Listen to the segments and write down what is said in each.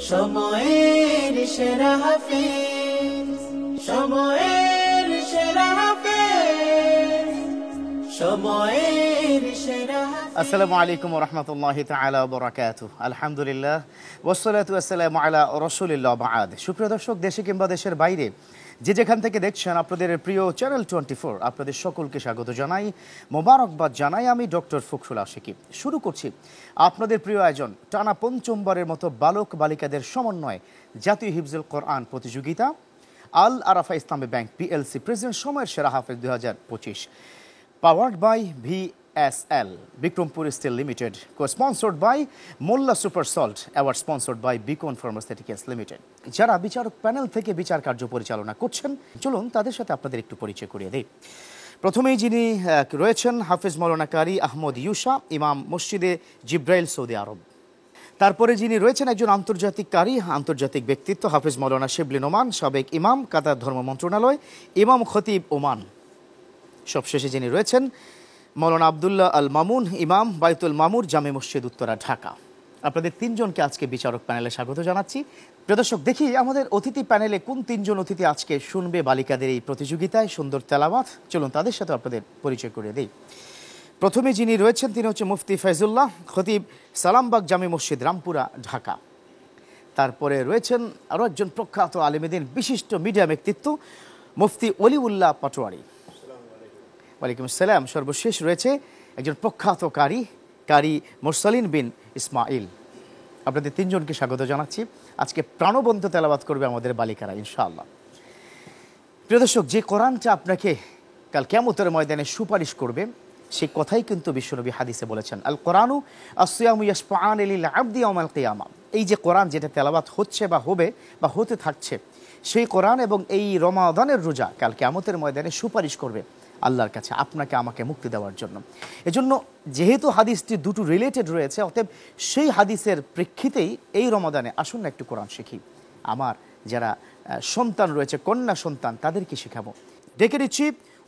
সময়ের সেরা হাফেজ, সময়ের সেরা হাফেজ, সময়ের সেরা হাফেজ। আসসালামু আলাইকুম ওয়া রাহমাতুল্লাহি তাআলা ওয়া বারাকাতুহু। আলহামদুলিল্লাহ ওয়াসসালাতু ওয়াসসালামু আলা রাসূলিল্লাহ বা'দ। সুপ্রিয় দর্শক, দেশে কিংবা দেশের বাইরে যে যেখান থেকে দেখছেন, আপনাদের প্রিয় চ্যানেল 24 আপনাদের সকলকে স্বাগত জানাই, মোবারকবাদ জানাই। আমি ডক্টর ফখরুল আশিকি। শুরু করছি আপনাদের প্রিয় আয়োজন, টানা পঞ্চমবারের মতো বালক বালিকাদের সমন্বয়ে জাতীয় হিফজুল কোরআন প্রতিযোগিতা, আল আরাফা ইসলামী ব্যাংক পিএলসি প্রেজেন্ট সময়ের সেরা হাফেজ 2025, powered by VSL Bikrampur steel limited, co-sponsored by Molla super salt, award sponsored by Beacon pharmaceuticals limited. যারা বিচারক প্যানেল থেকে বিচার কার্য পরিচালনা করছেন, চলুন তাদের সাথে আপনাদের একটু পরিচয় করিয়ে দিই। প্রথমেই যিনি রয়েছেন, হাফেজ মাওলানা কারি আহমদ ইউসা, ইমাম মসজিদে জিব্রাইল, সৌদি আরব। তারপরে যিনি রয়েছেন, একজন আন্তর্জাতিক কারি, আন্তর্জাতিক ব্যক্তিত্ব, হাফেজ মাওলানা শিবলি নোমান, সাবেক ইমাম, কাতার ধর্ম মন্ত্রণালয়, ইমাম খতিব ওমান। সবশেষে যিনি রয়েছেন, মাওলানা আবদুল্লাহ আল মামুন, ইমাম, বাইতুল মামুর, জামে মসজিদ, উত্তরা, ঢাকা। আপনাদের তিনজনকে আজকে বিচারক প্যানেলে স্বাগত জানাচ্ছি। প্রিয় দর্শক, দেখি আমাদের অতিথি প্যানেলে কোন তিনজন অতিথি আজকে শুনবে বালিকাদের এই প্রতিযোগিতায় সুন্দর তেলাওয়াত। চলুন তাদের সাথে আপনাদের পরিচয় করে দিই। প্রথমে যিনি রয়েছেন, তিনি হচ্ছে মুফতি ফয়জুল্লাহ, খতিব, সালামবাগ জামে মসজিদ, রামপুরা, ঢাকা। তারপরে রয়েছেন আরও একজন প্রখ্যাত আলেমেদিন, বিশিষ্ট মিডিয়া ব্যক্তিত্ব, মুফতি অলিউল্লাহ পাটোয়ারি। ওয়ালাইকুম আসসালাম। সর্বশেষ রয়েছে একজন প্রখ্যাত কারি মুরসালিন বিন ইসমাইল। আপনাদের তিনজনকে স্বাগত জানাচ্ছি। আজকে প্রাণবন্ত তেলাওয়াত করবে আমাদের বালিকারা ইনশাআল্লাহ। প্রিয় দর্শক, যে কোরআনটা আপনাকে কাল কিয়ামতের ময়দানে সুপারিশ করবে, সেই কথাই কিন্তু বিশ্বনবী হাদিসে বলেছেন, আল কোরআনু আসসিয়ামু ইয়াশফাআন লিল আবদি ইয়াউমাল কিয়ামা। এই যে কোরআন, যেটা তেলাওয়াত হচ্ছে বা হবে বা হতে থাকছে, সেই কোরআন এবং এই রমাদানের রোজা কাল কিয়ামতের ময়দানে সুপারিশ করবে আল্লাহর কাছে আপনাকে আমাকে মুক্তি দেওয়ার জন্য। এজন্য যেহেতু হাদিসটি দুটো রিলেটেড রয়েছে, অতএব সেই হাদিসের প্রেক্ষিতেই এই রমাদানে আসুন না একটু কোরআন শিখি। আমার যারা সন্তান রয়েছে, কন্যা সন্তান, তাদেরকে শেখাবো। ডেকে দিচ্ছি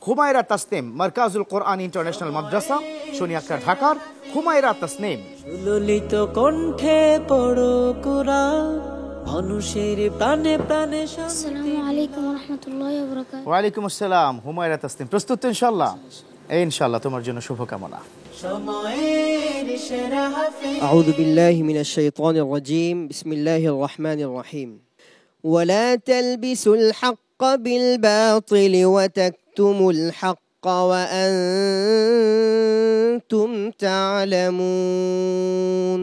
হুমায়রা তাসনিম, মারকাজুল কোরআন ইন্টারন্যাশনাল মাদ্রাসা, শনিয়াক্কা, ঢাকার হুমায়রা তাসনিম। ললিত কণ্ঠে পড়ো কোরআন, মানুষের প্রাণে প্রাণে। আসসালামু আলাইকুম ওয়া রাহমাতুল্লাহি ওয়া বারাকাতুহু। ওয়ালাইকুম আসসালাম। হুমায়রা তাসনিম প্রস্তুত তো ইনশাআল্লাহ? ইনশাআল্লাহ, তোমার জন্য শুভকামনা। সময়ের সেরা হাফেজ। আউযু বিল্লাহি মিনাশ শাইতানির রাজীম। বিসমিল্লাহির রহমানির রহিম। ওয়ালা তালবিসুল হাক্কা বিল বাতিলি ওয়া তাকতুমুল হাক্কা ওয়া আনতুম তা'লামুন।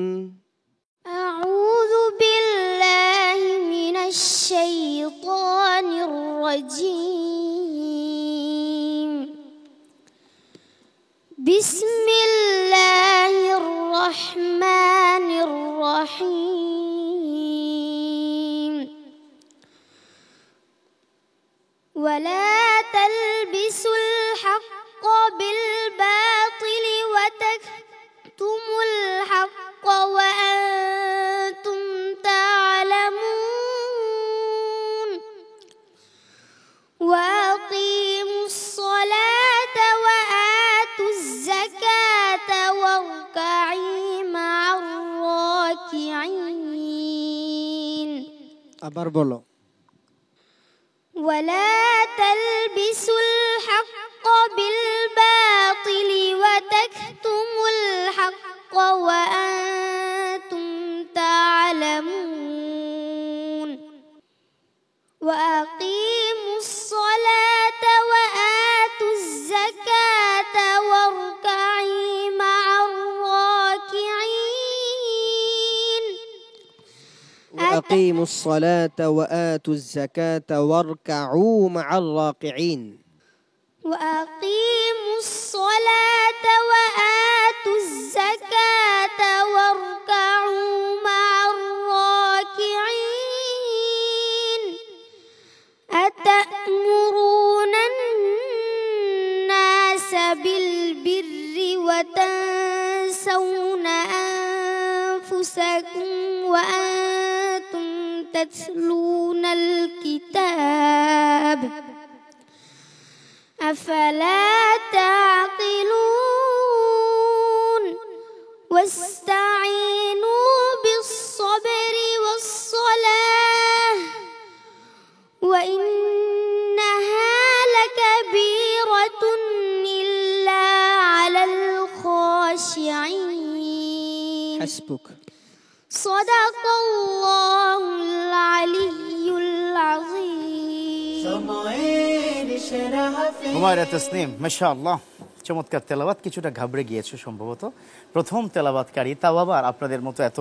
আউযু বিল্লাহি মিনাশ শাইতানির রাজীম। বিসমিল্লাহির রহমানির রহিম। ওয়ালা তালবিসুল হাক্কা বিল বাতিলি ওয়া তাকতুমুল হাক্কা ওয়া আনতুম তা'লামুন। ওয়া আকিমুস সালাতা ওয়া আতুজ যাকাতা ওয়ারকাঈ মা'আর রাকিঈন। আবার বলো। ولا تلبسوا الحق بالباطل وتكتموا الحق وأنتم تعلمون. وأقيموا الصلاة وآتوا الزكاة واركعوا مع الراكعين. وأقيموا الصلاة وآتوا الزكاة واركعوا مع الراكعين. وأقيموا الصلاة وآتوا الزكاة واركعوا مع الراكعين. أتأمرون الناس بالبر وتنسون أنفسكم وأنتم تتلون الكتاب أفلا تعقلون. واستعينوا بالصبر والصلاة হাসবুক। صدق الله العلي العظيم সময়ের সেরা হাফেজ হুমায়রা তাসনিম, মাশাআল্লাহ, চমৎকার তেলাওয়াত। কিছুটা ঘাবড়ে গিয়েছে সম্ভবত, প্রথম তেলাওয়াতকারী, তাও আবার আপনাদের মতো এত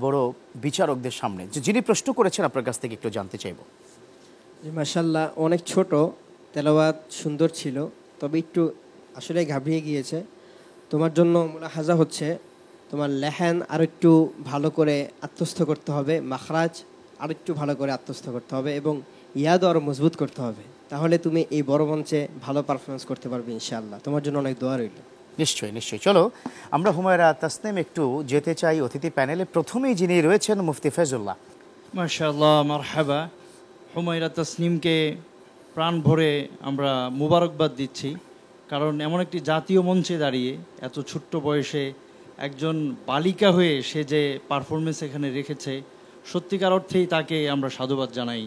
বড় বিচারকদের সামনে। যিনি প্রশ্ন করেছেন আপনার কাছ থেকে একটু জানতে চাইব। জি মাশাআল্লাহ, অনেক ছোট, তেলাওয়াত সুন্দর ছিল, তবে একটু আসলে ঘাবড়িয়ে গিয়েছে। তোমার জন্য মুলাহাজা হচ্ছে তোমার লেহান আর একটু ভালো করে আত্মস্থ করতে হবে, মাখরাজ আর একটু ভালো করে আত্মস্থ করতে হবে এবং ইয়াদও আরও মজবুত করতে হবে, তাহলে তুমি এই বড় মঞ্চে ভালো পারফরমেন্স করতে পারবে ইনশাআল্লাহ। তোমার জন্য অনেক দোয়া রইল। নিশ্চয়ই নিশ্চয়ই। চলো আমরা হুমায়রা তাসনিম একটু যেতে চাই অতিথি প্যানেলে। প্রথমেই যিনি রয়েছেন মুফতি ফয়জুল্লাহ। মাশাআল্লাহ, মারহাবা। হুমায়রা তাসনিমকে প্রাণ ভরে আমরা মুবারকবাদ দিচ্ছি, কারণ এমন একটি জাতীয় মঞ্চে দাঁড়িয়ে এত ছোট্ট বয়সে একজন বালিকা হয়ে সে যে পারফরমেন্স এখানে রেখেছে, সত্যিকার অর্থেই তাকে আমরা সাধুবাদ জানাই।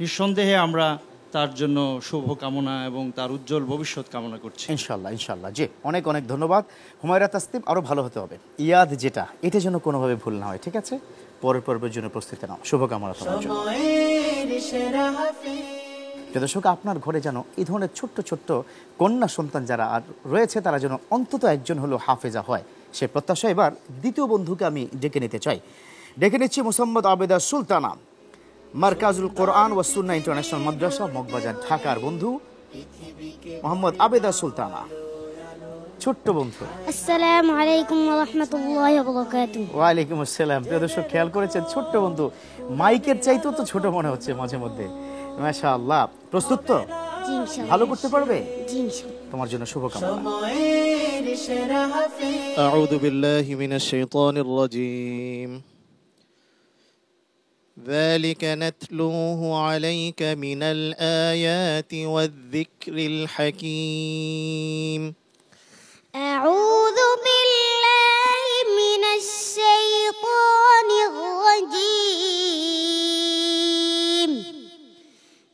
নিঃসন্দেহে আমরা তার জন্য শুভ কামনা এবং তার উজ্জ্বল ভবিষ্যৎ কামনা করছি। ইনশাল্লাহ ইনশাল্লাহ। জি, অনেক অনেক ধন্যবাদ হুমায়রা তাসনিম। আরও ভালো হতে হবে, ইয়াদ যেটা, এটা যেন কোনোভাবে ভুল না হয়, ঠিক আছে? পরের পর্বের জন্য প্রস্তুতি নাও। শুভকামনা তোমার জন্য। সময়ের সেরা হাফেজ প্রিয় দর্শক, আপনার ঘরে যেন এই ধরনের ছোট্ট ছোট্ট কন্যা সন্তান যারা আর রয়েছে, তারা যেন অন্তত একজন হলো হাফেজা হয়, সে প্রত্যাশা এবার দ্বিতীয় বন্ধুকে আমি ডেকে নিতে চাই। ডেকে নিচ্ছি মোসাম্মদ আবেদা সুলতানা, মারকাজুল কোরআন ওয়া সুন্নাহ ইন্টারন্যাশনাল মাদ্রাসা, মগবাজার, ঢাকার বন্ধু মোহাম্মদ আবেদা সুলতানা, ছোট্ট বন্ধু। السلام عليكم ورحمة الله وبركاته ওয়ালাইকুম আসসালাম। প্রিয় দর্শক, খেয়াল করেছেন ছোট্ট বন্ধু মাইকের চাইতেও তো ছোট মনে হচ্ছে মাঝে মধ্যে। মাশাআল্লাহ, প্রস্তুত তো? জি ইনশাআল্লাহ। ভালো করতে পারবে? জি ইনশাআল্লাহ। তোমার জন্য শুভকামনা। সময়ের সেরা হাফেজ أعوذ بالله من الشيطان الرجيم ذلك نتلوه عليك من الآيات والذكر الحكيم أعوذ بالله من الشيطان الرجيم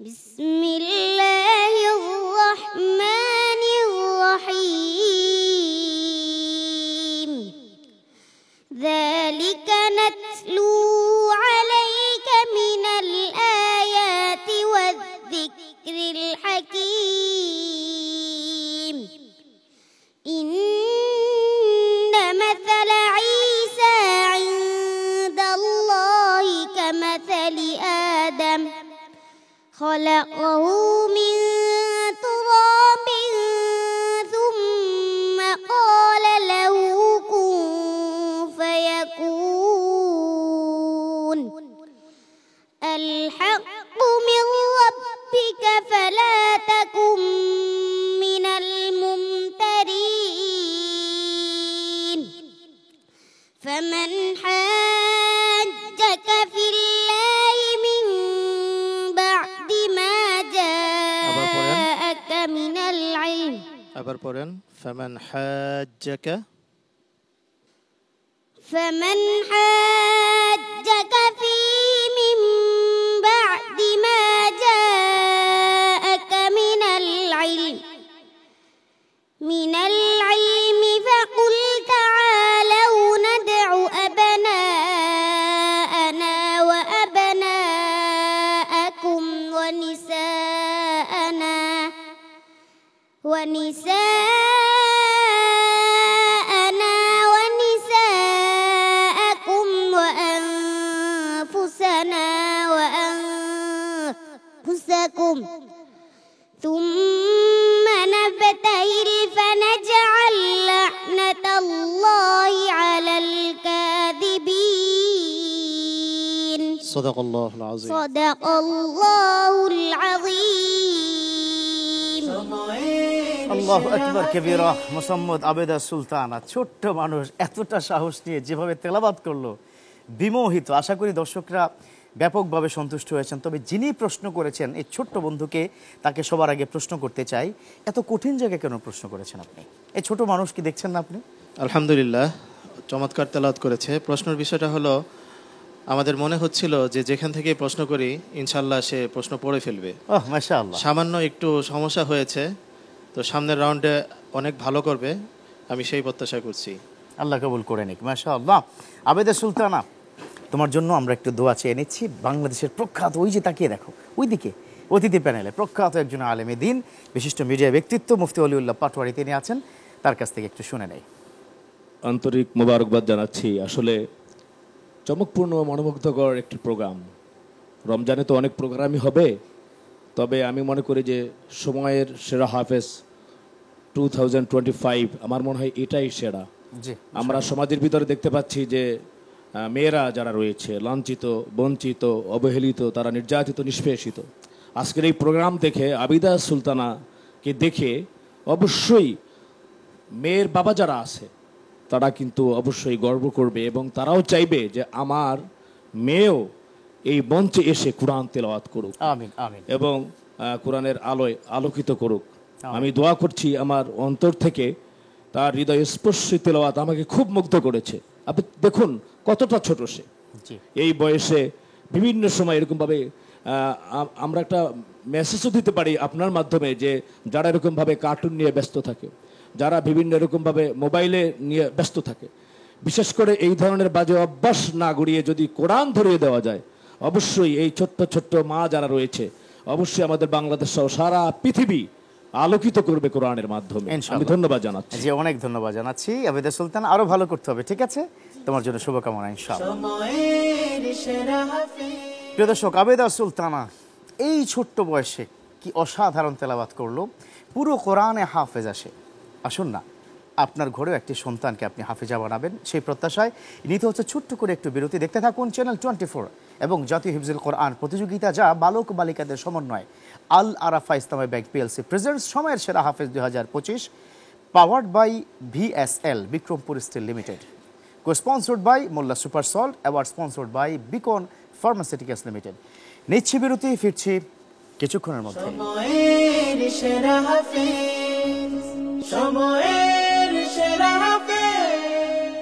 بسم الله الرحمن الرحيم ذلك نتلو عليك من الآيات والذكر الحكيم إن مثل عيسى عند الله كمثل آدم خلقه من تراب ثم قال له كن فيكون الحق من ربك فلا تكن من الممترين فمن حاجك في الله من بعد ما جاءك من العلم আবার পড়েন فمن حاجك فيه من بعد ما جاءك من العلم فقل تعالوا ندع أبناءنا وأبناءكم ونساءنا ونساءكم وأنفسنا وأنفسكم ثم نبتهل فنجعل لعنة الله على الكاذبين صدق الله العظيم صدق الله العظيم আল্লাহু আকবার কবীরা। মোসাম্মদ আবেদা সুলতানা, ছোট্ট মানুষ, এতটা সাহস নিয়ে যেভাবে তেলাওয়াত করলো, বিমোহিত। আশা করি দর্শকরা ব্যাপকভাবে সন্তুষ্ট হয়েছেন। তবে যিনি প্রশ্ন করেছেন এই ছোট্ট বন্ধুকে, তাকে সবার আগে প্রশ্ন করতে চাই, এত কঠিন জায়গায় কেন প্রশ্ন করেছেন আপনি? এই ছোট মানুষ কি দেখছেন না আপনি? আলহামদুলিল্লাহ, চমৎকার তেলাওয়াত করেছে। প্রশ্নের বিষয়টা হলো, আমাদের মনে হচ্ছিল যে যেখান থেকে প্রশ্ন করি ইনশাল্লাহ সে প্রশ্ন পড়ে ফেলবে। ওহ মাশাআল্লাহ। সামান্য একটু সমস্যা হয়েছে, তো সামনের রাউন্ডে অনেক ভালো করবে, আমি সেই প্রত্যাশা করছি। আল্লাহ কবুল করে নিক, মাশাআল্লাহ। আবেদা সুলতানা, তোমার জন্য আমরা একটু দোয়া চেয়ে নিচ্ছি। বাংলাদেশের প্রখ্যাত, ওই যে তাকিয়ে দেখো ওইদিকে অতিথি প্যানেলে প্রখ্যাত একজন আলেমে দিন, বিশিষ্ট মিডিয়া ব্যক্তিত্ব মুফতি অলিউল্লাহ পাটোয়ারি তিনি আছেন, তার কাছ থেকে একটু শুনে নেই। আন্তরিক মোবারকবাদ জানাচ্ছি। আসলে চমকপূর্ণ মনোমুগ্ধকর একটি প্রোগ্রাম। রমজানে তো অনেক প্রোগ্রামই হবে, তবে আমি মনে করি যে সময়ের সেরা হাফেজ 2025 আমার মনে হয় এটাই সেরা। জি, আমরা সমাজের ভিতরে দেখতে পাচ্ছি যে মেয়েরা যারা রয়েছে লাঞ্ছিত, বঞ্চিত, অবহেলিত, তারা নির্যাতিত, নিষ্পেষিত। আজকের এই প্রোগ্রাম দেখে, আবিদা সুলতানাকে দেখে অবশ্যই মেয়ের বাবা যারা আছে তারা কিন্তু অবশ্যই গর্ব করবে এবং তারাও চাইবে যে আমার মেয়েও এই মঞ্চে এসে কোরআন তেলাওয়াত করুক, আমিন আমিন, এবং কোরআনের আলোয় আলোকিত করুক। আমি দোয়া করছি আমার অন্তর থেকে, তার হৃদয় স্পর্শী তেলাওয়াত আমাকে খুব মুগ্ধ করেছে। আপনি দেখুন কতটা ছোট সে, জি এই বয়সে বিভিন্ন সময় এরকমভাবে আমরা একটা মেসেজও দিতে পারি আপনার মাধ্যমে, যে যারা এরকমভাবে কার্টুন নিয়ে ব্যস্ত থাকে, যারা বিভিন্ন এরকমভাবে মোবাইলে নিয়ে ব্যস্ত থাকে, বিশেষ করে এই ধরনের বাজে অভ্যাস না গড়িয়ে যদি কোরআন ধরিয়ে দেওয়া যায়, অবশ্যই এই ছোট্ট ছোট্ট মা যারা রয়েছে অবশ্যই আমাদের বাংলাদেশ সহ সারা পৃথিবী আলোকিত করবে কোরআনের মাধ্যমে। আমি ধন্যবাদ জানাচ্ছি। জি, অনেক ধন্যবাদ জানাচ্ছি আবেদা সুলতান, আরো ভালো করতে হবে, ঠিক আছে? তোমার জন্য শুভকামনা ইনশাআল্লাহ। সময়ের সেরা হাফেজ। প্রিয় দর্শক, আবেদা সুলতানা এই ছোট্ট বয়সে কি অসাধারণ তেলাওয়াত করলো, পুরো কোরআনে হাফেজ আসে। আসুন না, আপনার ঘরেও একটি সন্তানকে আপনি হাফেজা বানাবেন, সেই প্রত্যাশায় নিতে হচ্ছে ছোট্ট করে একটু বিরতি। দেখতে থাকুন চ্যানেল 24 এবং জাতীয় হিফজুল কোরআন প্রতিযোগিতা, যা বালক বালিকাদের সমন্বয় আল আরাফা ইসলামী ব্যাংক পিএলসি প্রেজেন্টস সময়ের সেরা হাফেজ 2025, powered by VSL Bikrampur steel limited, co-sponsored by Molla super salt, award sponsored by Beacon pharmaceuticals limited. নিচ্ছি বিরতি, ফিরছি কিছুক্ষণের মধ্যে। সময়ের সেরা হাফেজ, সময়ের সেরা হাফেজ,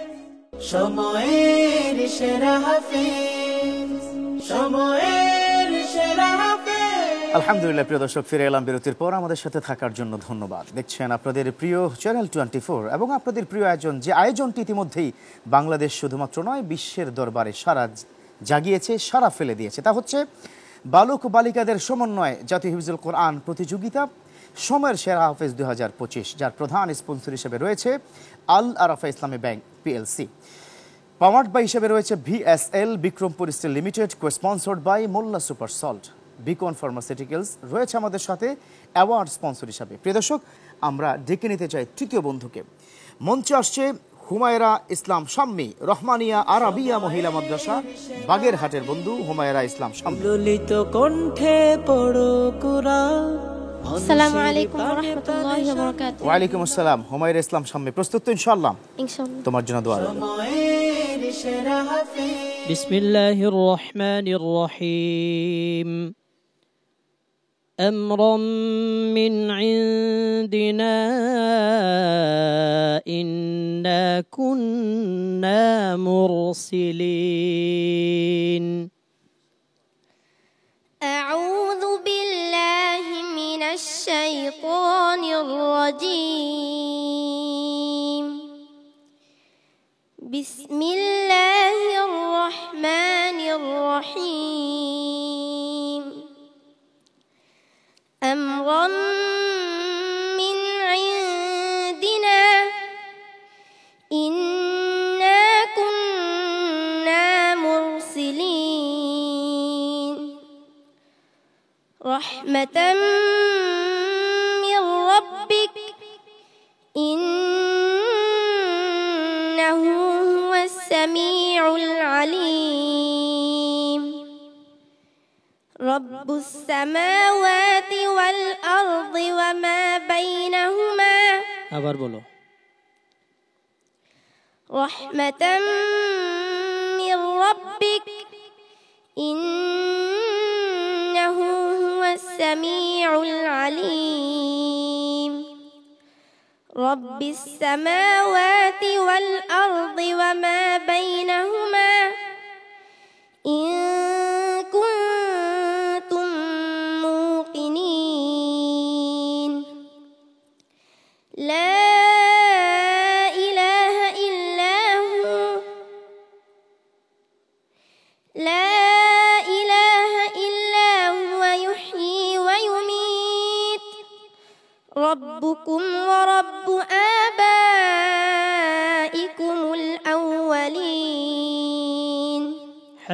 সময়ের সেরা হাফেজ, সময়ের সেরা হাফেজ। আলহামদুলিল্লাহ, প্রিয় দর্শক, ফিরে এলাম বিরতির পর। আমাদের সাথে থাকার জন্য ধন্যবাদ। দেখছেন আপনাদের প্রিয় চ্যানেল 24 এবং আপনাদের প্রিয় আয়োজন, যে আয়োজনটি ইতিমধ্যেই বাংলাদেশ শুধুমাত্র নয়, বিশ্বের দরবারে সারা জাগিয়েছে, সারা ফেলে দিয়েছে। তা হচ্ছে বালক বালিকাদের সমন্বয় জাতীয় হিফজুল কোরআন প্রতিযোগিতা সময়ের সেরা হাফেজ 2025, যার প্রধান স্পন্সর হিসেবে রয়েছে আল আরাফা ইসলামী ব্যাংক পিএলসি, পাওয়ার্ড বাই হিসেবে রয়েছে VSL Bikrampur steel limited, co-sponsored by Molla super salt, Beacon pharmaceuticals রয়েছে আমাদের সাথে অ্যাওয়ার্ড স্পন্সর হিসাবে। প্রিয় দর্শক, আমরা ডেকে নিতে চাই তৃতীয় বন্ধুকে। মঞ্চে আসছে হুমায়রা ইসলাম শাম্মী, রহমানিয়া আরাবিয়া মহিলা মাদ্রাসা বাগেরহাটের বন্ধু হুমায়রা ইসলাম শাম্মী। ললিত কণ্ঠে পড়ো কুরআন। আসসালামু আলাইকুম ওয়া রাহমাতুল্লাহি ওয়া বারাকাতুহু। ওয়া আলাইকুম আসসালাম। হুমায়রা ইসলাম শাম্মী, প্রস্তুত তো ইনশাআল্লাহ? ইনশাআল্লাহ। তোমার জন্য দোয়া রইল। সময়ের সেরা হাফেজ। বিসমিল্লাহির রহমানির রহিম। أمرا من عندنا إنا كنا مرسلين. أعوذ بالله من الشيطان الرجيم. بسم الله الرحمن الرحيم. أمرا من عندنا إنا كنا مرسلين. رحمة من ربك إنه هو السميع العليم. رب السماوات والأرض وما بينهما. আবার বলো। رحمة من ربك إنه هو السميع العليم. رب السماوات والأرض وما بينهما إن كنتم موقنين. لا إله إلا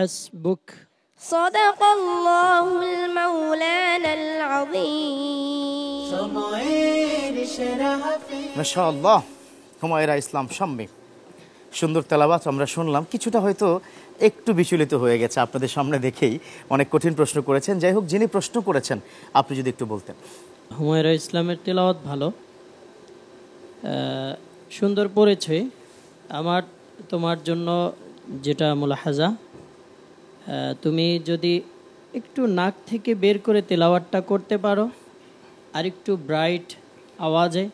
حسبك صدق الله المولانا العظيم সময়ের সেরা হাফেজ মাশাআল্লাহ। হুমায়রা ইসলাম শাম্মী, সুন্দর তেলাওয়াত আমরা শুনলাম। কিছুটা হয়তো একটু বিচলিত হয়ে গেছে আপনাদের সামনে দেখেই, অনেক কঠিন প্রশ্ন করেছেন। যাই হোক, যিনি প্রশ্ন করেছেন আপনি যদি একটু বলতেন। হুমায়রা ইসলামের তেলাওয়াত ভালো, সুন্দর পড়েছে। আমার তোমার জন্য যেটা মুলাহাজা, তুমি যদি একটু নাক থেকে বের করে তেলাওয়াতটা করতে পারো আর একটু ব্রাইট আওয়াজে,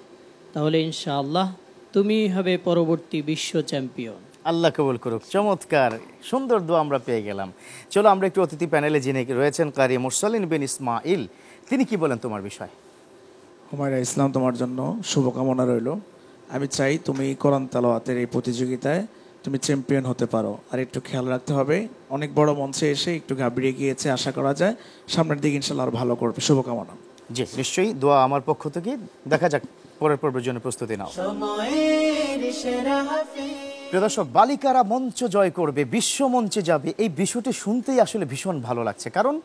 তাহলে ইনশাআল্লাহ তুমি হবে পরবর্তী বিশ্ব চ্যাম্পিয়ন। আল্লাহ কবুল করুক। চমৎকার সুন্দর দোয়া আমরা পেয়ে গেলাম। চলো আমরা একটু অতিথি প্যানেলে যিনি রয়েছেন কারি মুরসালিন বিন ইসমাইল, তিনি কি বলেন তোমার বিষয়? হুমায়রা ইসলাম, তোমার জন্য শুভকামনা রইল। আমি চাই তুমি কোরআন তেলাওয়াতের এই প্রতিযোগিতায় তুমি চ্যাম্পিয়ন হতে পারো। আর একটু খেয়াল রাখতে হবে, অনেক বড় মঞ্চে এসে একটু ঘাবড়িয়ে গিয়েছে, আশা করা যায় সামনের দিকে ইনশাল্লাহ আর ভালো করবে। শুভকামনা। জি, নিশ্চয়ই দোয়া আমার পক্ষ থেকে। দেখা যাক পরের পর্বের জন্য প্রস্তুতি নাও। সময়ের সেরা হাফেজ প্রিয় দর্শক, বালিকারা মঞ্চ জয় করবে, বিশ্ব মঞ্চে যাবে, এই বিষয়টি শুনতেই আসলে ভীষণ ভালো লাগছে। কারণ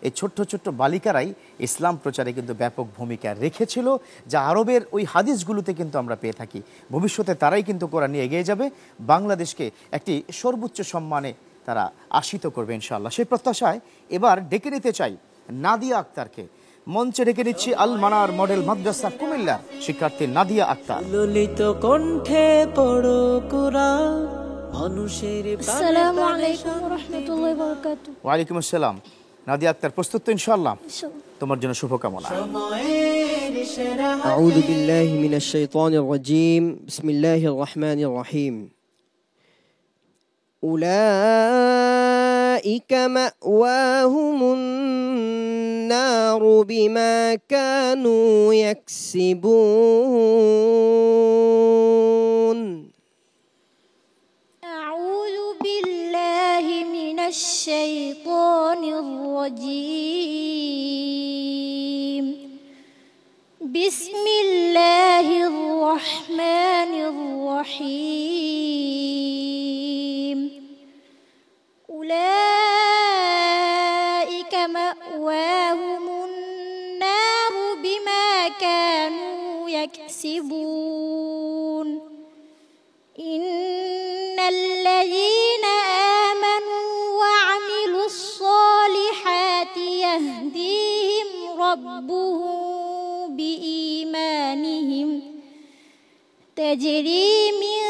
এই ছোট্ট ছোট্ট বালিকারাই ইসলাম প্রচারে কিন্তু ব্যাপক ভূমিকা রেখেছিল, যা আরবের ওই হাদিসগুলোতে কিন্তু আমরা পেয়ে থাকি। ভবিষ্যতে তারাই কিন্তু কোরআন নিয়ে এগিয়ে যাবে, বাংলাদেশকে একটি সর্বোচ্চ সম্মানে তারা আসিত করবে ইনশাআল্লাহ। সেই প্রত্যাশায় এবার ডেকে নিতে চাই নাদিয়া আক্তারকে। মঞ্চে ডেকে নিচ্ছি আল মানার মডেল মাদ্রাসা কুমিল্লার শিক্ষার্থী নাদিয়া আক্তার। ললিত কণ্ঠে পড়ো কুরআন মানুষের السلام عليكم ورحمة الله وبركاته ওয়ালাইকুম আসসালাম। নাদিয়া আক্তার, প্রস্তুত তো ইনশাআল্লাহ? তোমার জন্য শুভকামনা। সময়ের সেরা أعوذ بالله من الشيطان الرجيم بسم الله الرحمن الرحيم أولئك مأواهم النار بما كانوا يكسبون أعوذ بالله من الشيطان الرجيم بسم الله الرحمن الرحيم أولئك مأواهم النار بما كانوا يكسبون إن الذين آمنوا وعملوا الصالحات يهديهم ربهم بإيمانهم تجري من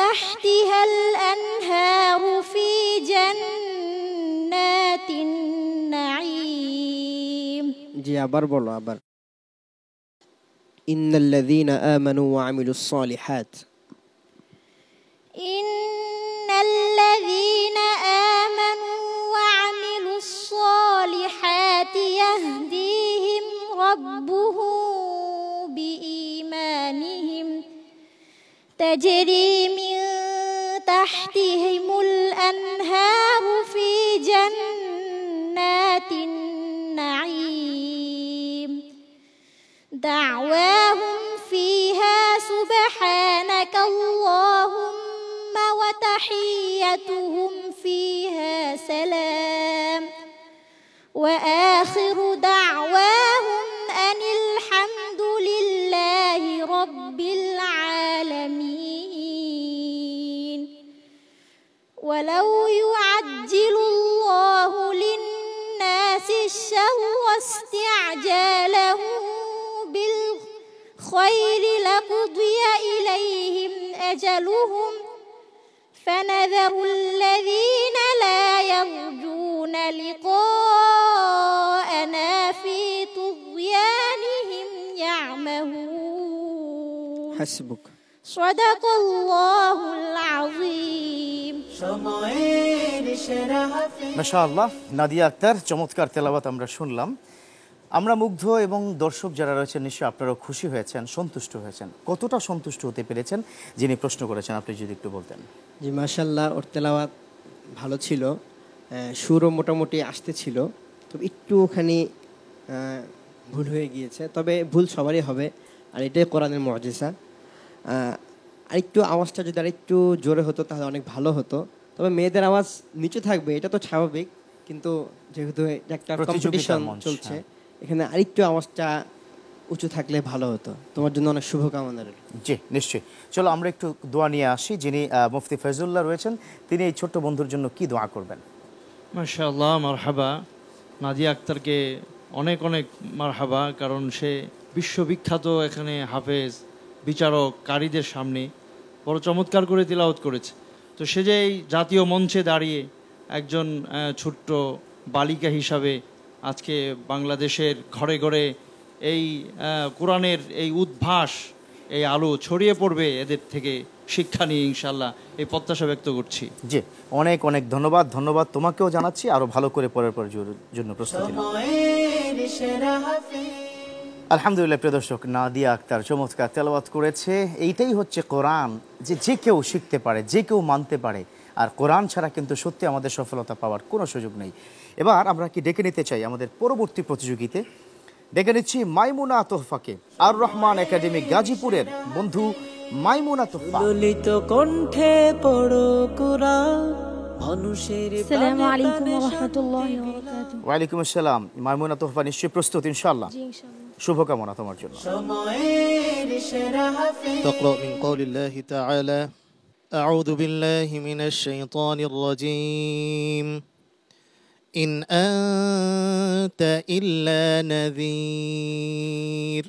تحتها الأنهار في جنات النعيم জি, আবার বলো, আবার। إن الذين آمنوا وعملوا الصالحات إن الذين آمنوا وعملوا الصالحات يهديهم ربهم بإيمانهم تجري من تحتهم الأنهار في جنات النعيم دعواهم فيها سبحانك اللهم وتحيتهم فيها سلام وآخر دعواهم أن الحمد لله رب العالمين ولو يعجل الله للناس الشر استعجالهم بالخير لقضي إليهم أجلهم فنذر الذين لا يرجون لقاءنا في طغيانهم يعمهون حسبك صدق الله العظيم সময়ের সেরা হাফেজ মাশাআল্লাহ, নাদিয়া আক্তার, চমৎকার তেলাওয়াত আমরা শুনলাম। আমরা মুগ্ধ এবং দর্শক যারা রয়েছেন নিশ্চয়ই আপনারাও খুশি হয়েছেন, সন্তুষ্ট হয়েছেন। কতটা সন্তুষ্ট হতে পেরেছেন যিনি প্রশ্ন করেছেন, আপনি যদি একটু বলতেন। জি, মাশাআল্লাহ, ওর তেলাওয়াত ভালো ছিল, সুরও মোটামুটি আসতেছিল, তবে একটুখানি ভুল হয়ে গিয়েছে, তবে ভুল সবারই হবে, আর এটাই কোরআনের মুজিজা। আরেকটু আওয়াজটা যদি আরেকটু জোরে হতো তাহলে অনেক ভালো হতো, তবে মেয়েদের আওয়াজ নিচু থাকবে এটা তো স্বাভাবিক, কিন্তু যেহেতু এটা একটা প্রতিযোগিতার কম্পিটিশন মঞ্চ, চলছে, হ্যাঁ। এখানে আরেকটু আওয়াজটা উঁচু থাকলে ভালো হতো। তোমার জন্য অনেক শুভকামনা রইল। জি নিশ্চয়ই। চলো আমরা একটু দোয়া নিয়ে আসি। যিনি মুফতি ফয়জুল্লাহ রয়েছেন, তিনি এই ছোট্ট বন্ধুর জন্য কি দোয়া করবেন? মাশাআল্লাহ, মারহাবা। নাদিয়া আক্তারকে অনেক অনেক মারহাবা, কারণ সে বিশ্ববিখ্যাত এখানে হাফেজ, বিচারক, কারীদের সামনে বড় চমৎকার করে তিলাওয়াত করেছে। তো সে যে এই জাতীয় মঞ্চে দাঁড়িয়ে একজন ছোট্ট বালিকা হিসাবে আজকে বাংলাদেশের ঘরে ঘরে এই কোরআনের এই উদ্ভাস, এই আলো ছড়িয়ে পড়বে এদের থেকে শিক্ষা নিয়ে, ইনশাল্লাহ এই প্রত্যাশা ব্যক্ত করছি। জি অনেক অনেক ধন্যবাদ। ধন্যবাদ তোমাকেও জানাচ্ছি, আরো ভালো করে পরের জন্য প্রস্তুতি নাও। সময়ের সেরা হাফেজ। আলহামদুলিল্লাহ প্রিয় দর্শক, নাদিয়া আক্তার চমৎকার তেলাওয়াত করেছে। এইটাই হচ্ছে কোরআন, যে যে কেউ শিখতে পারে, যে কেউ মানতে পারে। আর কোরআন ছাড়া কিন্তু সত্যি আমাদের সফলতা পাওয়ার কোনো সুযোগ নেই। এবার আমরা কি ডেকে নিতে চাই আমাদের পরবর্তী প্রতিযোগিতে? ডেকে নিচ্ছি মাইমুনা তোহফাকে, আর রহমান একাডেমি গাজীপুরের বন্ধু মাইমুনা তোহফা। ললিত কণ্ঠে পড়ো কুরআন, মানুষের আসসালামু আলাইকুম ওয়া রাহমাতুল্লাহি ওয়া বারাকাতুহু। ওয়ালাইকুম আসসালাম। মাইমুনা তোহফা নিশ্চয়ই প্রস্তুত ইনশাআল্লাহ? জি ইনশাআল্লাহ। শুভকামনা তোমার জন্য। সময়ের সেরা হাফেজ। تقرأ من قول الله تعالى: أعوذ بالله من الشيطان الرجيم إن أنت إلا نذير.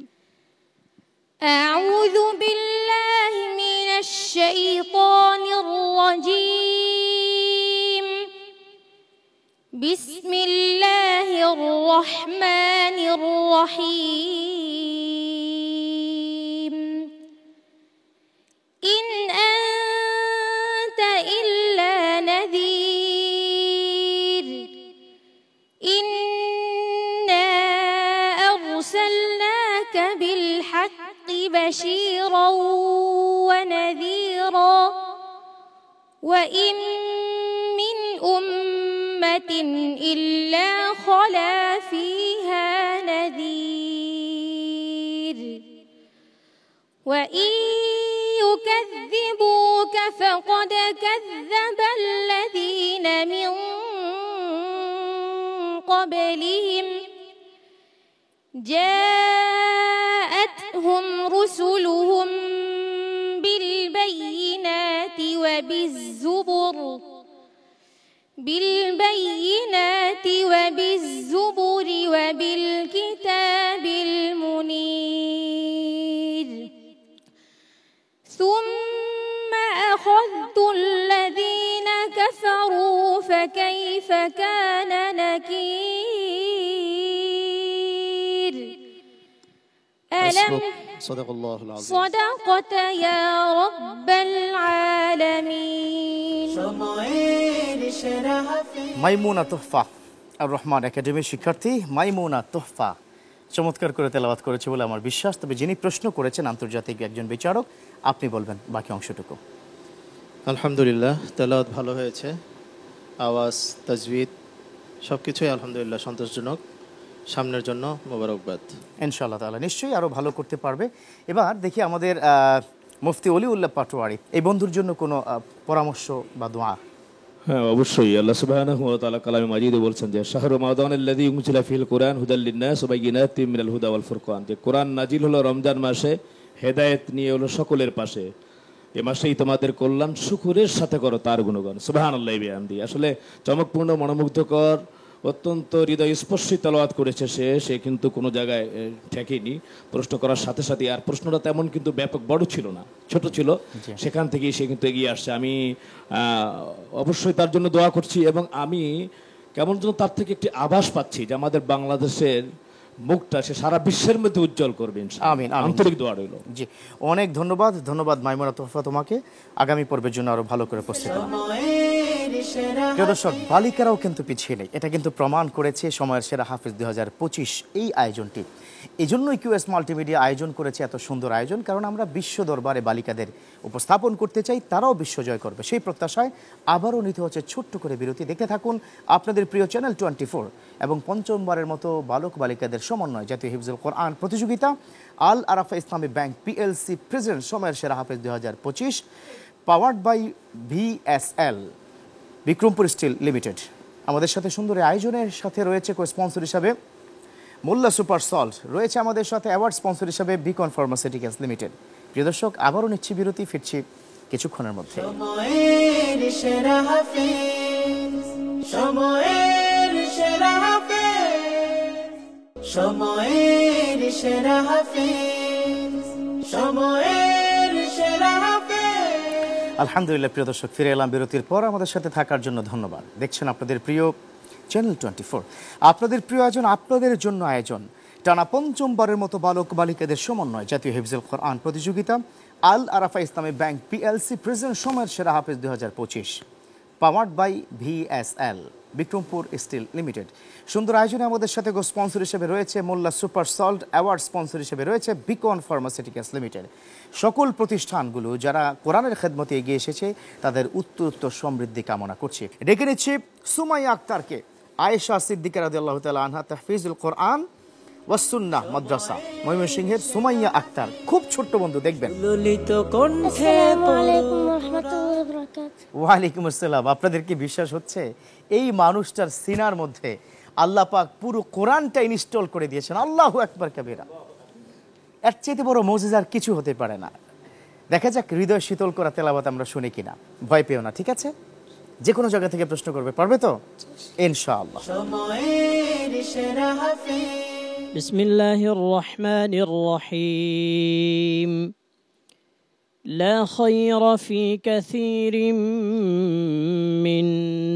أعوذ بالله من الشيطان الرجيم بسم الله الرحمن الرحيم إن أنت إلا نذير إنا أرسلناك بالحق بشيرا ونذيرا وإن من أمة إلا خلا فيها نذير وإن يكذبوك فقد كذب الذين من قبلهم جاءتهم رسلهم بالبينات وبالزبر وبالكتاب المنير ثم أخذت الذين كفروا فكيف كان نكير ألم صدق الله العظيم. صدقت يا رب العالمين. সময়ের সেরা হাফেজ। মাইমুনা তোহফা, আর রহমান একাডেমির শিক্ষার্থী মাইমুনা তোহফা চমৎকার করে তেলাওয়াত করেছে বলে আমার বিশ্বাস। তবে যিনি প্রশ্ন করেছেন আন্তর্জাতিক একজন বিচারক, আপনি বলবেন বাকি অংশটুকু। আলহামদুলিল্লাহ, তেলাওয়াত ভালো হয়েছে, আওয়াজ, তাজবিদ সব কিছুই আলহামদুলিল্লাহ সন্তোষজনক। সামনের জন্য মোবারকবাদ। ইনশাআল্লাহ তাআলা নিশ্চয়ই আরো ভালো করতে পারবে। এবার দেখি আমাদের মুফতি অলিউল্লাহ পাটোয়ারি, এই বন্ধুর জন্য কোনো পরামর্শ বা দোয়া? হ্যাঁ অবশ্যই। আল্লাহ সুবহানাহু ওয়া তাআলা কালামে মাজিদে বলছেন যে শাহরু রমাদানাল্লাযী উনজিলা ফিল কুরআন হুদাল লিন-নাস ওয়া বাইয়িনাতিম মিনাল হুদা ওয়াল ফুরকান, যে কোরআন নাজিল হলো রমজান মাসে, হেদায়েত নিয়ে হলো সকলের পাশে। এ মাসেই তোমাদের কল্যাণ, শুকরের সাথে করো তার গুণগান। সুবহানাল্লাহি বিহামদি। আসলে চমকপূর্ণ, মনোমুগ্ধকর, অত্যন্ত হৃদয় স্পর্শী তেলাওয়াত করেছে সে কিন্তু কোনো জায়গায় ঠেকেনি প্রশ্ন করার সাথে সাথে। আর প্রশ্নটা তেমন কিন্তু ব্যাপক বড় ছিল না, ছোট ছিল, সেখান থেকেই সে কিন্তু এগিয়ে আসছে। আমি অবশ্যই তার জন্য দোয়া করছি, এবং আমি কেমন যেন তার থেকে একটি আভাস পাচ্ছি যে আমাদের বাংলাদেশের মুখটা সে সারা বিশ্বের মধ্যে উজ্জ্বল করবে ইনশাআল্লাহ। আমিন, আমিন। আন্তরিক দোয়া রইল। জি অনেক ধন্যবাদ। ধন্যবাদ মাইমুনা তোহফা তোমাকে। আগামী পর্বের জন্য আরো ভালো করে প্রস্তুত হও। সময়ের সেরা প্রিয় দর্শক, বালিকারাও কিন্তু পিছিয়ে নেই, এটা কিন্তু প্রমাণ করেছে সময়ের সেরা হাফেজ 2025 এই আয়োজনটি। এই জন্যই কিউএস মাল্টিমিডিয়া আয়োজন করেছে এত সুন্দর আয়োজন, কারণ আমরা বিশ্ব দরবারে বালিকাদের উপস্থাপন করতে চাই, তারাও বিশ্বজয় করবে সেই প্রত্যাশায় আবারও নিতে হচ্ছে ছোট্ট করে বিরতি। দেখতে থাকুন আপনাদের প্রিয় চ্যানেল 24 এবং পঞ্চমবারের মতো বালক বালিকাদের সমন্বয় জাতীয় হিফজুল কোরআন প্রতিযোগিতা আল আরাফা ইসলামী ব্যাংক পিএলসি প্রেসিডেন্ট সময়ের সেরা হাফেজ 2025 powered by VSL Bikrampur steel limited. আমাদের সাথে সুন্দর এই আয়োজনের সাথে রয়েছে কো স্পন্সর হিসাবে মোল্লা সুপার সল্ট, রয়েছে আমাদের সাথে অ্যাওয়ার্ড স্পন্সর হিসাবে বিকন ফার্মাসিউটিক্যালস লিমিটেড। প্রিয় দর্শক, আবারও নিচ্ছি বিরতি, ফিরছি কিছুক্ষণের মধ্যে। সময়ের সেরা হাফেজ, সময়ের সেরা হাফেজ, সময়ের সেরা হাফেজ, সময়ের সেরা হাফেজ। আলহামদুলিল্লাহ প্রিয় দর্শক, ফিরে এলাম বিরতির পর। আমাদের সাথে থাকার জন্য ধন্যবাদ। দেখছেন আপনাদের প্রিয় চ্যানেল 24, আপনাদের প্রিয় আয়োজন, আপনাদের জন্য আয়োজন। টানা পঞ্চমবারের মতো বালক বালিকাদের সমন্বয় জাতীয় হিফজুল কোরআন প্রতিযোগিতা আল আরাফা ইসলামী ব্যাংক PLC প্রেজেন্ট সময়ের সেরা হাফেজ 2025, powered by VSL Bikrampur steel limited. সুন্দর আয়োজনে আমাদের সাথে স্পন্সর হিসেবে রয়েছে Molla super salt, award sponsor হিসেবে রয়েছে বিকন ফার্মাসিউটিক্যালস লিমিটেড। সকল প্রতিষ্ঠানগুলো যারা কোরআনের খেদমতে এগিয়ে এসেছে তাদের উত্তর সমৃদ্ধি কামনা করছে। ডেকে নিচ্ছি সুমাইয়া আক্তারকে। আয়েশা সিদ্দিকা রাদিয়াল্লাহু তাআলা আনহা তাহফিজুল কোরআন ওয়াস সুন্নাহ মাদ্রাসা ময়মনসিংহের সুমাইয়া আক্তার, খুব ছোট্ট বন্ধু, দেখবেন। ললিত কণ্ঠে আসসালামু আলাইকুম ওয়া রাহমাতুল্লাহি ওয়া বারাকাতুহু। ওয়ালাইকুম আসসালাম। আপনাদের কি বিশ্বাস হচ্ছে এই মানুষটার সিনার মধ্যে আল্লাহ পাক পুরো কোরআনটা ইনস্টল করে দিয়েছেন? আল্লাহু আকবার কাবীরা। এর চেয়ে বড় মুজিজার কিছু হতে পারে না। দেখা যাক হৃদয় শীতল করা তেলাওয়াত আমরা শুনি কিনা। ভয় পেও না, ঠিক আছে? যে কোনো জায়গা থেকে প্রশ্ন করবে, পারবে তো ইনশাআল্লাহ। সময়ের সেরা হাফেজ। বিসমিল্লাহির রহমানির রহিম। لا خير في كثير من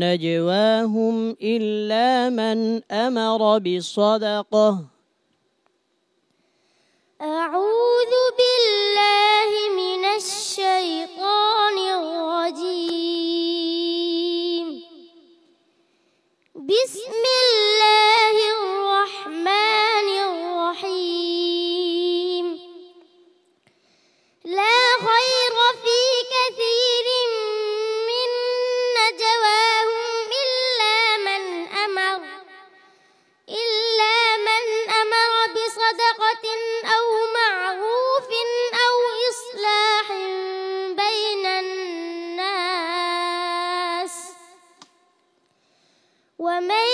نجواهم إلا من أمر بصدقة. أعوذ بالله من الشيطان الرجيم. بسم الله الرحمن الرحيم. لا خير في كثير من نجواهم إلا من أمر بصدقة أو معروف أو إصلاح بين الناس ومن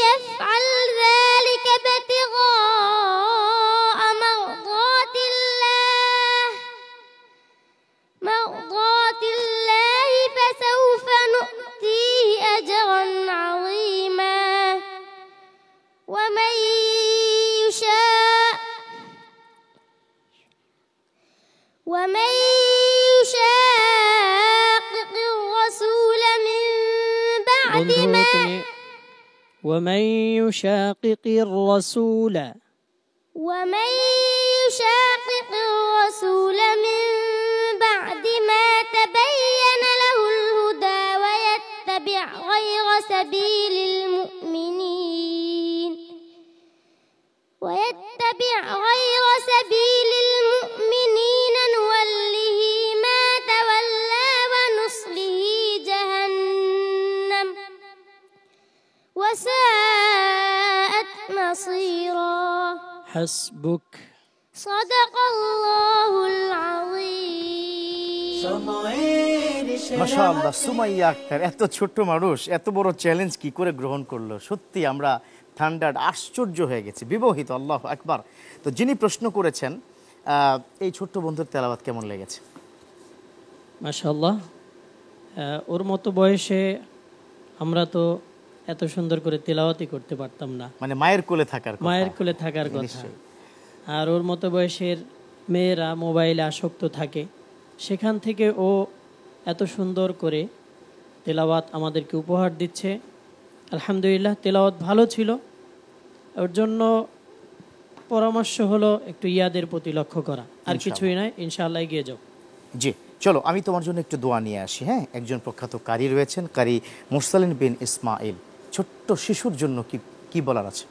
يفعل ذلك ابتغاء مرضات الله فسوف نؤتيه أجرا عظيما. ومن يشاقق الرسول من بعد ما ومن يشاقق الرسول من بعد ما تبين له الهدى ويتبع غير سبيل المؤمنين نوله ما تولى ونصله جهنم وساءت مصيرا. حسبك. صدق الله العظيم. সময়ের সেরা মাশাআল্লাহ, সুমাইয়া আক্তার এত ছোট্ট মানুষ এত বড় চ্যালেঞ্জ কি করে গ্রহণ করলো? সত্যি আমরা থান্ডার্ড, আশ্চর্য হয়ে গেছি, বিমোহিত। আল্লাহু আকবার। তো যিনি প্রশ্ন করেছেন, এই ছোট্ট বন্ধুর তেলাওয়াত কেমন লেগেছে? মাশাআল্লাহ, ওর মতো বয়সে আমরা তো এত সুন্দর করে তেলাওয়াতই করতে পারতাম না। মানে মায়ের কোলে থাকার কথা। আর ওর মতো বয়সের মেয়েরা মোবাইলে আসক্ত থাকে, সেখান থেকে ও এত সুন্দর করে তেলাওয়াত আমাদেরকে উপহার দিচ্ছে। আলহামদুলিল্লাহ, তেলাওয়াত ভালো ছিল। ওর জন্য পরামর্শ হলো একটু ইয়াদের প্রতি লক্ষ্য করা, আর কিছুই নয়। ইনশাআল্লাহ এগিয়ে যাও। জি, চলো আমি তোমার জন্য একটু দোয়া নিয়ে আসি। হ্যাঁ, একজন প্রখ্যাত কারি রয়েছেন, কারি মুরসালিন বিন ইসমাইল। ছোট্ট শিশুর জন্য কি বলার আছে?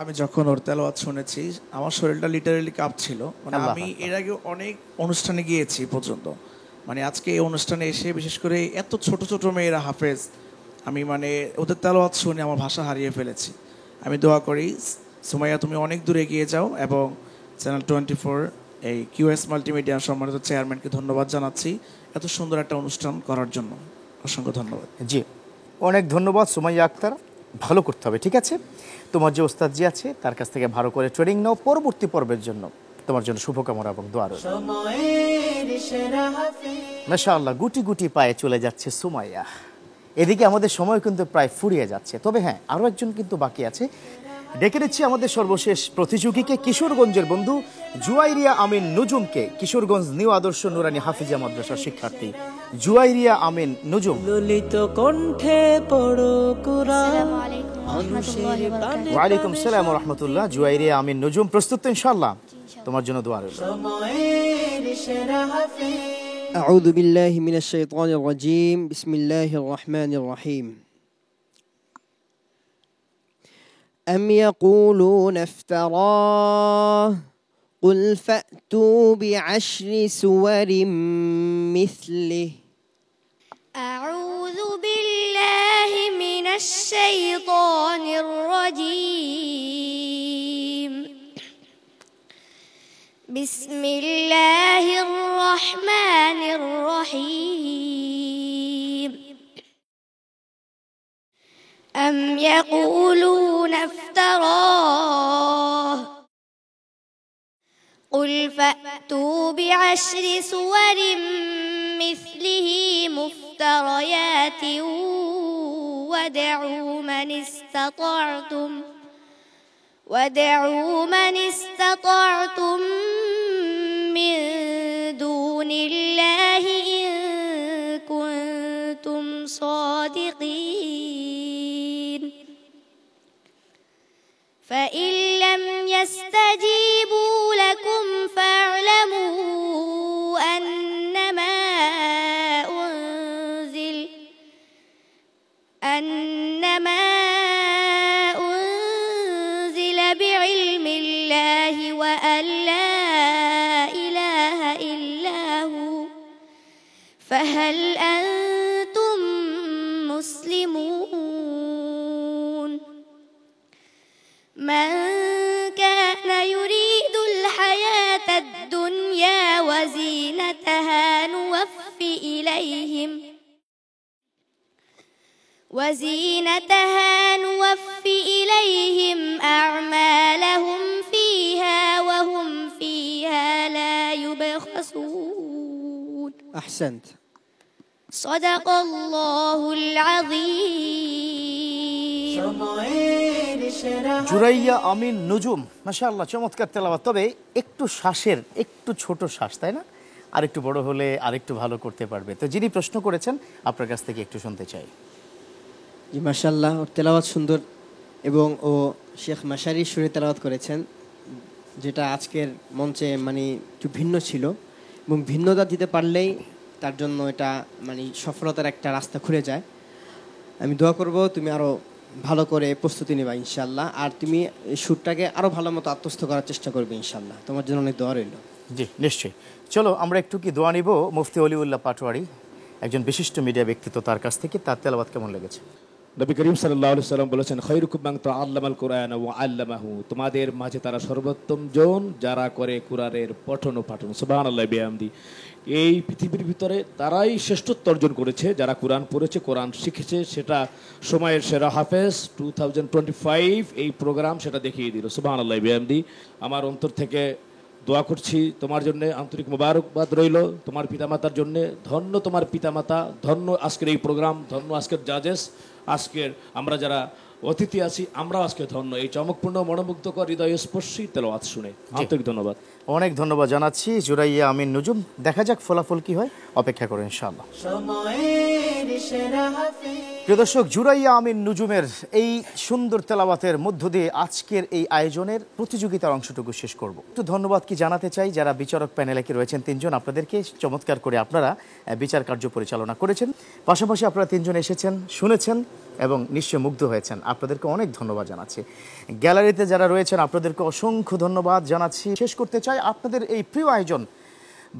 আমি যখন ওর তেলাওয়াত শুনেছি আমার শরীরটা লিটারালি কাঁপছিল। মানে আমি এর আগে অনেক অনুষ্ঠানে গিয়েছি পর্যন্ত, মানে আজকে এই অনুষ্ঠানে এসে বিশেষ করে এত ছোট ছোট মেয়েরা হাফেজ, আমি মানে ওদের তেলাওয়াত শুনে আমার ভাষা হারিয়ে ফেলেছি। আমি দোয়া করি সুমাইয়া তুমি অনেক দূরে এগিয়ে যাও, এবং চ্যানেল 24 এই QS মাল্টিমিডিয়া সম্মানিত চেয়ারম্যানকে ধন্যবাদ জানাচ্ছি এত সুন্দর একটা অনুষ্ঠান করার জন্য। অসংখ্য ধন্যবাদ। জি, অনেক ধন্যবাদ সুমাইয়া আক্তার। ভালো করতে হবে, ঠিক আছে? তোমার যে ওস্তাদ জি আছে তার কাছ থেকে ভালো করে ট্রেনিং নাও, পরবর্তী পর্বের জন্য তোমার জন্য শুভকামনা এবং দোয়া রইল। সময়ের সেরা হাফেজ। মাশাআল্লাহ, গুটি গুটি পায়ে চলে যাচ্ছে সুমাইয়া। এদিকে আমাদের সময় কিন্তু প্রায় ফুরিয়ে যাচ্ছে, তবে হ্যাঁ, আরও একজন কিন্তু বাকি আছে। ডেকে নিচ্ছি আমাদের সর্বশেষ প্রতিযোগীকে, কিশোরগঞ্জের বন্ধু জুয়াইরিয়া আমিন নুজুমকে। কিশোরগঞ্জ নিউ আদর্শ নুরানী হাফিজা মাদ্রাসার শিক্ষার্থী জুয়াইরিয়া আমিন নুজুম। ললিত কণ্ঠে পড়ো কুরআন। ওয়ালাইকুম সালাম ওয়া রাহমাতুল্লাহ। জুয়াইরিয়া আমিন নুজুম, প্রস্তুত তো ইনশাআল্লাহ? তোমার জন্য দোয়া রইল। সময়ের সেরা হাফেজ। أعوذ بالله من الشيطان الرجيم بسم الله الرحمن الرحيم أم يقولون افتراه قل فأتوا بعشر سور مثله أعوذ بالله من الشيطان الرجيم بسم الله الرحمن الرحيم أم يقولون افتراه قل فأتوا بعشر سور مثله مفتريات وادعوا من استطعتم من دون الله إن كنتم صادقين فإن لم يستجيبوا لكم فاعلموا أنما أنزل بعلم الله وأن لا إله إلا هو فهل أنتم مسلمون من كان يريد الحياة الدنيا وزينتها نوفي إليهم أعمالهم فيها وهم فيها لا يبخسون أحسنت صدق الله العظيم সময়ের সেরা জুরাইয়া আমিন নুজুম, মাশাআল্লাহ, চমৎকার তেলাওয়াত। তবে একটু শ্বাসের একটু ছোট শ্বাস, তাই না? আরেকটু বড় হলে আরেকটু ভালো করতে পারবে। তো যিনি প্রশ্ন করেছেন আপনার কাছ থেকে একটু শুনতে চাই। জি মাশাআল্লাহ, ওর তেলাওয়াত সুন্দর এবং ও শেখ মাশারি সুরে তেলাওয়াত করেছেন, যেটা আজকের মঞ্চে মানে একটু ভিন্ন ছিল এবং ভিন্নতা দিতে পারলেই তার জন্য এটা মানে সফলতার একটা রাস্তা খুলে যায়। আমি দোয়া করব তুমি আরও ভালো করে প্রস্তুতি নেবা ইনশাআল্লাহ, আর তুমি এই সুরটাকে আরও ভালো মতো আত্মস্থ করার চেষ্টা করবে ইনশাআল্লাহ। তোমার জন্য অনেক দোয়া রইল। জি নিশ্চয়ই। চলো আমরা একটু কি দোয়া নিব মুফতি অলিউল্লাহ পাটোয়ারি, একজন বিশিষ্ট মিডিয়া ব্যক্তিত্ব, তার কাছ থেকে। তার তেলাওয়াত কেমন লেগেছে? নবী করিম সাল্লাল্লাহু আলাইহি সাল্লাম বলেছেন, খায়রুকুম মান তাআল্লামাল কুরআন ওয়া আল্লামাহু, তোমাদের মাঝে তারা সর্বোত্তম জন যারা করে কুরআনের পঠন ও পাঠন। সুবহানাল্লাহি বিহামদি। এই পৃথিবীর ভিতরে তারাই শ্রেষ্ঠত্ব অর্জন করেছে যারা কোরআন পড়েছে, কোরআন শিখেছে। সেটা সময়ের সেরা হাফেজ 2025 এই প্রোগ্রাম সেটা দেখিয়ে দিল। সুবহানাল্লাহি বিহামদি। আমার অন্তর থেকে দোয়া করছি তোমার জন্য, আন্তরিক মোবারকবাদ রইল তোমার পিতামাতার জন্য। ধন্য তোমার পিতামাতা, ধন্য আজকের এই প্রোগ্রাম, ধন্য আজকের জাজেস, আজকের আমরা যারা অতিথি আছি আমরাও আজকে ধন্য এই চমকপূর্ণ মনোমুগ্ধকর হৃদয়স্পর্শী তেলাওয়াত শুনে। আন্তরিক ধন্যবাদ। অনেক ধন্যবাদ জানাচ্ছি জুরাইয়া আমিন নুজুম। দেখা যাক ফলাফল কি হয়, অপেক্ষা করো ইনশাআল্লাহ। সময়ের সেরা হাফেজ। প্রিয় দর্শক, জুরাইয়া আমিন নুজুমের এই সুন্দর তেলাওয়াতের মধ্য দিয়ে আজকের এই আয়োজনের প্রতিযোগিতার অংশটুকু শেষ করব। একটু ধন্যবাদ কি জানাতে চাই যারা বিচারক প্যানেলে রয়েছেন তিনজন, আপনাদেরকে চমৎকার করে আপনারা বিচার কার্য পরিচালনা করেছেন। পাশাপাশি আপনারা তিনজন এসেছেন, শুনেছেন এবং নিশ্চয় মুগ্ধ হয়েছেন। আপনাদেরকে অনেক ধন্যবাদ জানাচ্ছি। গ্যালারিতে যারা রয়েছেন আপনাদেরকে অসংখ্য ধন্যবাদ জানাচ্ছি। শেষ করতে চাই আপনাদের এই প্রিয় আয়োজন,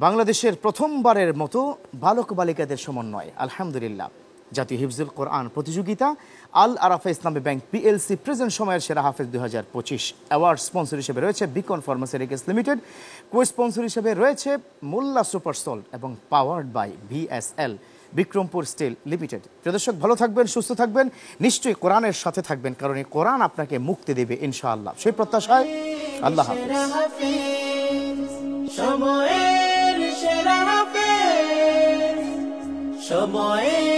বাংলাদেশের প্রথমবারের মতো বালক বালিকাদের সমন্বয়, আলহামদুলিল্লাহ, জাতীয় হিফজুল কোরআন প্রতিযোগিতা আল আরাফা ইসলামী ব্যাংক পিএলসি প্রেজেন্ট সময়ের সেরা হাফেজ 2025 অ্যাওয়ার্ড স্পন্সর হিসেবে রয়েছে Beacon pharmaceuticals limited, co sponsor হিসেবে রয়েছে মোল্লা সুপার সল্ট এবং powered by VSL. Bikrampur steel limited. প্রিয় দর্শক, ভালো থাকবেন, সুস্থ থাকবেন, নিশ্চয়ই কোরআনের সাথে থাকবেন, কারণ এই কোরআন আপনাকে মুক্তি দেবে ইনশাআল্লাহ। সেই প্রত্যাশায় আল্লাহ হাফেজ। সময়ের সেরা হাফেজ, সময়ের